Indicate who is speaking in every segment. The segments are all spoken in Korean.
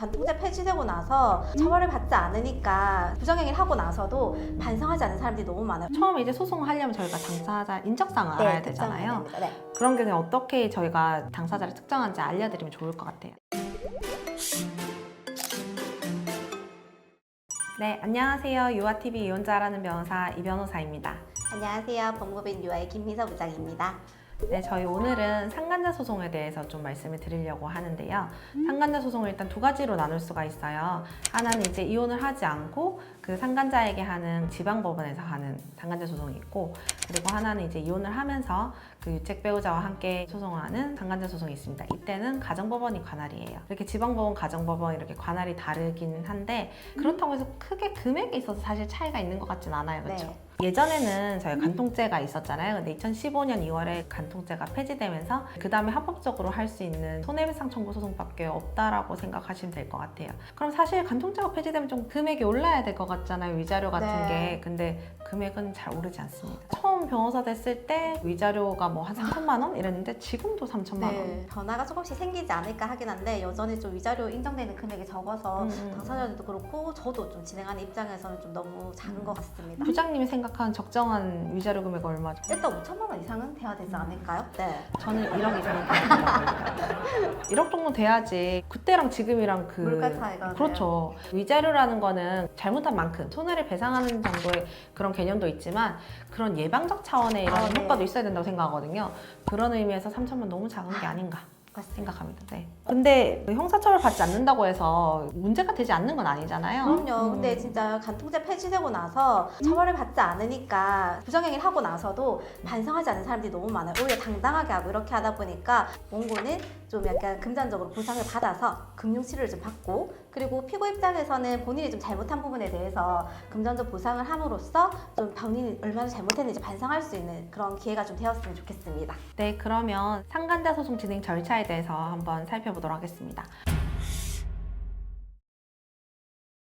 Speaker 1: 간통죄 폐지되고 나서 처벌을 받지 않으니까 부정행위를 하고 나서도 반성하지 않는 사람들이 너무 많아요.
Speaker 2: 처음에 이제 소송을 하려면 저희가 당사자 인적사항을 알아야 되잖아요.
Speaker 1: 네.
Speaker 2: 그런 경우에 어떻게 저희가 당사자를 특정하는지 알려드리면 좋을 것 같아요. 네, 안녕하세요. 유아TV 이혼자라는 변호사 이 변호사입니다.
Speaker 1: 안녕하세요. 법무법인 유아의 김미서 부장입니다.
Speaker 2: 네, 저희 오늘은 상간자 소송에 대해서 좀 말씀을 드리려고 하는데요. 상간자 소송을 일단 두 가지로 나눌 수가 있어요. 하나는 이제 이혼을 하지 않고 그 상간자에게 하는 지방법원에서 하는 상간자 소송이 있고, 그리고 하나는 이제 이혼을 하면서 그 유책 배우자와 함께 소송하는 상간자 소송이 있습니다. 이때는 가정법원이 관할이에요. 이렇게 지방법원, 가정법원 이렇게 관할이 다르긴 한데 그렇다고 해서 크게 금액에 있어서 사실 차이가 있는 것 같진 않아요. 그렇죠?
Speaker 1: 네.
Speaker 2: 예전에는 저희 간통죄가 있었잖아요. 근데 2015년 2월에 간통죄가 폐지되면서 그 다음에 합법적으로 할 수 있는 손해배상 청구 소송밖에 없다라고 생각하시면 될 것 같아요. 그럼 사실 간통죄가 폐지되면 좀 금액이 올라야 될 것 같잖아요. 위자료 같은
Speaker 1: 네.
Speaker 2: 게. 근데 금액은 잘 오르지 않습니다. 처음 변호사 됐을 때 위자료가 뭐 한 3천만 원 이랬는데 지금도 3천만 원.
Speaker 1: 네. 변화가 조금씩 생기지 않을까 하긴 한데 여전히 좀 위자료 인정되는 금액이 적어서 당사자들도 그렇고 저도 좀 진행하는 입장에서는 좀 너무 작은 것 같습니다.
Speaker 2: 부장님이 생각하는 적정한 위자료 금액 얼마죠?
Speaker 1: 일단 5천만 원 이상은 돼야 되지 않을까요? 네.
Speaker 2: 저는 1억 이상은 돼야 1억 정도 돼야지. 그때랑 지금이랑 그
Speaker 1: 물가 차이가.
Speaker 2: 그렇죠. 위자료라는 거는 잘못한 만큼 손해를 배상하는 정도의 그런 개념도 있지만 그런 예방적 차원의 이런
Speaker 1: 네.
Speaker 2: 효과도 있어야 된다고 생각하거든요. 그런 의미에서 3천만 너무 작은 게 아닌가
Speaker 1: 맞습니다.
Speaker 2: 생각합니다. 네. 근데 형사처벌 받지 않는다고 해서 문제가 되지 않는 건 아니잖아요.
Speaker 1: 그럼요. 근데 진짜 간통죄 폐지되고 나서 처벌을 받지 않으니까 부정행위를 하고 나서도 반성하지 않는 사람들이 너무 많아요. 오히려 당당하게 하고 이렇게 하다 보니까 원고는 좀 약간 금전적으로 보상을 받아서 금융치료를 좀 받고, 그리고 피고 입장에서는 본인이 좀 잘못한 부분에 대해서 금전적 보상을 함으로써 좀 본인이 얼마나 잘못했는지 반성할 수 있는 그런 기회가 좀 되었으면 좋겠습니다.
Speaker 2: 네, 그러면 상간자 소송 진행 절차에 대해서 한번 살펴보도록 하겠습니다.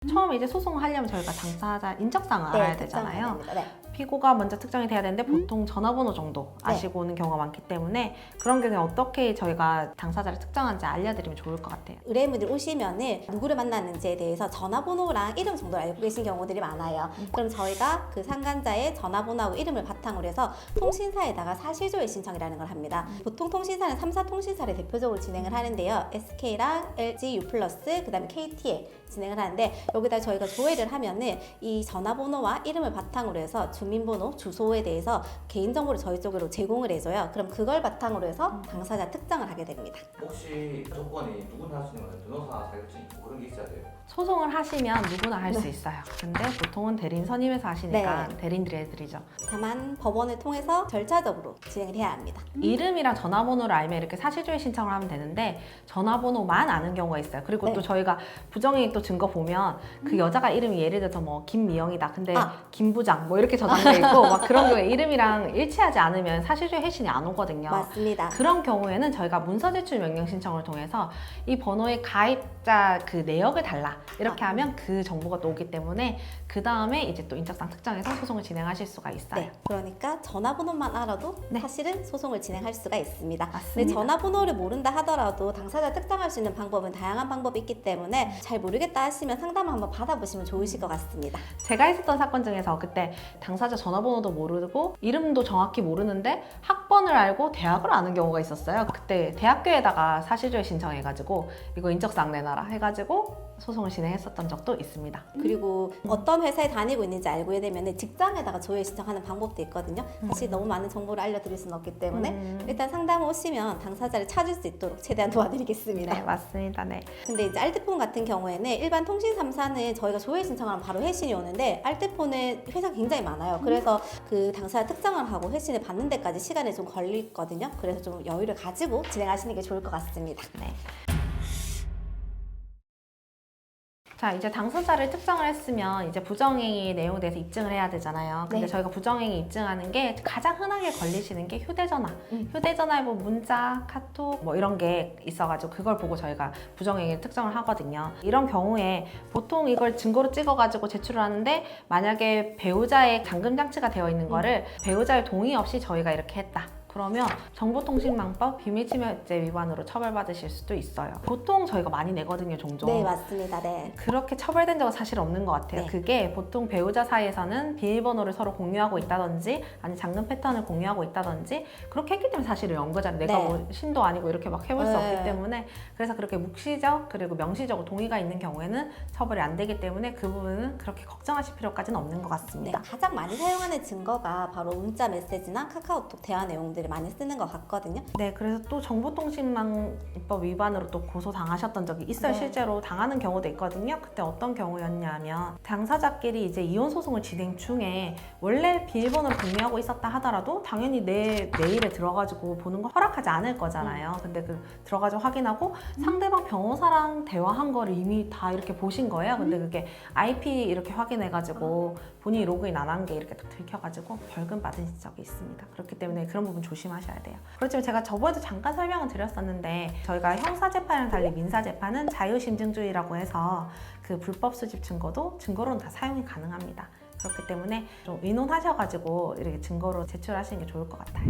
Speaker 2: 처음에 이제 소송을 하려면 저희가 당사자 인적사항을 알아야 되잖아요.
Speaker 1: 네.
Speaker 2: 피고가 먼저 특정이 돼야 되는데 보통 전화번호 정도 아시고 오는 경우가 많기 때문에 그런 경우에 어떻게 저희가 당사자를 특정하는지 알려드리면 좋을 것 같아요.
Speaker 1: 의뢰인분들 오시면은 누구를 만났는지에 대해서 전화번호랑 이름 정도를 알고 계신 경우들이 많아요. 그럼 저희가 그 상간자의 전화번호하고 이름을 바탕으로 해서 통신사에다가 사실조회 신청이라는 걸 합니다. 보통 통신사는 3사 통신사를 대표적으로 진행을 하는데요. SK랑 LG, U+, 그다음에 KT에 진행을 하는데, 여기다 저희가 조회를 하면은 이 전화번호와 이름을 바탕으로 해서 주민번호, 주소에 대해서 개인정보를 저희 쪽으로 제공을 해줘요. 그럼 그걸 바탕으로 해서 당사자 특정을 하게 됩니다.
Speaker 3: 혹시 조건이 누구나 할 수 있는 거는 변호사 자격증 있고 그런 게 있어야 돼요?
Speaker 2: 소송을 하시면 누구나 할 수 있어요. 근데 보통은 대리인 선임해서 하시니까
Speaker 1: 네.
Speaker 2: 대리인들이 해드리죠.
Speaker 1: 다만 법원을 통해서 절차적으로 진행을 해야 합니다.
Speaker 2: 이름이랑 전화번호를 알면 이렇게 사실조회 신청을 하면 되는데 전화번호만 아는 경우가 있어요. 그리고
Speaker 1: 네.
Speaker 2: 또 저희가 부정행위 또 증거 보면 그 여자가 이름이 예를 들어서 뭐 김미영이다. 근데 김부장 뭐 이렇게 저장돼 있고 막 그런 경우에 이름이랑 일치하지 않으면 사실조회 회신이 안 오거든요.
Speaker 1: 맞습니다.
Speaker 2: 그런 경우에는 저희가 문서 제출 명령 신청을 통해서 이 번호의 가입자 그 내역을 달라 이렇게 하면 그 정보가 또 오기 때문에 그 다음에 이제 또 인적사항 특정해서 소송을 진행하실 수가 있어요.
Speaker 1: 네, 그러니까 전화번호만 알아도
Speaker 2: 네.
Speaker 1: 사실은 소송을 진행할 수가 있습니다.
Speaker 2: 맞습니다.
Speaker 1: 근데 전화번호를 모른다 하더라도 당사자 특정할 수 있는 방법은 다양한 방법이 있기 때문에 잘 모르겠다 하시면 상담을 한번 받아보시면 좋으실 것 같습니다.
Speaker 2: 제가 했었던 사건 중에서 그때 당사자 전화번호도 모르고 이름도 정확히 모르는데 학번을 알고 대학을 아는 경우가 있었어요. 그때 대학교에다가 사실조회 신청해가지고 이거 인적사항 내놔라 해가지고 소송을 진행했었던 적도 있습니다.
Speaker 1: 그리고 어떤 회사에 다니고 있는지 알고 되면 직장에다가 조회 신청하는 방법도 있거든요. 사실 너무 많은 정보를 알려드릴 수는 없기 때문에 일단 상담 오시면 당사자를 찾을 수 있도록 최대한 도와드리겠습니다.
Speaker 2: 네, 맞습니다. 네.
Speaker 1: 근데 이제 알뜰폰 같은 경우에는 일반 통신 3사는 저희가 조회 신청하면 바로 회신이 오는데 알뜰폰은 회사가 굉장히 많아요. 그래서 그 당사자 특정을 하고 회신을 받는 데까지 시간이 좀 걸리거든요. 그래서 좀 여유를 가지고 진행하시는 게 좋을 것 같습니다.
Speaker 2: 네. 자, 이제 당사자를 특정을 했으면 이제 부정행위 내용에 대해서 입증을 해야 되잖아요. 근데
Speaker 1: 네.
Speaker 2: 저희가 부정행위 입증하는 게 가장 흔하게 걸리시는 게 휴대전화. 휴대전화에 뭐 문자, 카톡 뭐 이런 게 있어가지고 그걸 보고 저희가 부정행위를 특정을 하거든요. 이런 경우에 보통 이걸 증거로 찍어가지고 제출을 하는데 만약에 배우자의 잠금장치가 되어 있는 거를 배우자의 동의 없이 저희가 이렇게 했다. 그러면 정보통신망법 비밀침해죄 위반으로 처벌받으실 수도 있어요. 보통 저희가 많이 내거든요, 종종.
Speaker 1: 네, 맞습니다. 네.
Speaker 2: 그렇게 처벌된 적은 사실 없는 것 같아요.
Speaker 1: 네.
Speaker 2: 그게 보통 배우자 사이에서는 비밀번호를 서로 공유하고 있다든지 아니 잔금 패턴을 공유하고 있다든지 그렇게 했기 때문에 사실은 연거잖아요. 내가
Speaker 1: 네.
Speaker 2: 뭐 신도 아니고 이렇게 막 해볼 수
Speaker 1: 네.
Speaker 2: 없기 때문에 그래서 그렇게 묵시적 그리고 명시적으로 동의가 있는 경우에는 처벌이 안 되기 때문에 그 부분은 그렇게 걱정하실 필요까지는 없는 것
Speaker 1: 네,
Speaker 2: 같습니다.
Speaker 1: 가장 많이 사용하는 증거가 바로 문자 메시지나 카카오톡 대화 내용들을 많이 쓰는 것 같거든요.
Speaker 2: 네, 그래서 또 정보통신망법 위반으로 또 고소당하셨던 적이 있어요.
Speaker 1: 네.
Speaker 2: 실제로 당하는 경우도 있거든요. 그때 어떤 경우였냐면 당사자끼리 이제 이혼 소송을 진행 중에 원래 비밀번호를 공유하고 있었다 하더라도 당연히 내 메일에 들어가지고 보는 거 허락하지 않을 거잖아요. 근데 그 들어가지고 확인하고 상대방 변호사랑 대화한 거를 이미 다 이렇게 보신 거예요. 근데 그게 IP 이렇게 확인해가지고 본인이 로그인 안 한 게 이렇게 딱 들켜가지고 벌금 받으신 적이 있습니다. 그렇기 때문에 그런 부분 조심하셔야 돼요. 그렇지만 제가 저번에도 잠깐 설명을 드렸었는데 저희가 형사재판이랑 달리 민사재판은 자유심증주의라고 해서 그 불법 수집 증거도 증거로는 다 사용이 가능합니다. 그렇기 때문에 좀 의논하셔가지고 이렇게 증거로 제출하시는 게 좋을 것 같아요.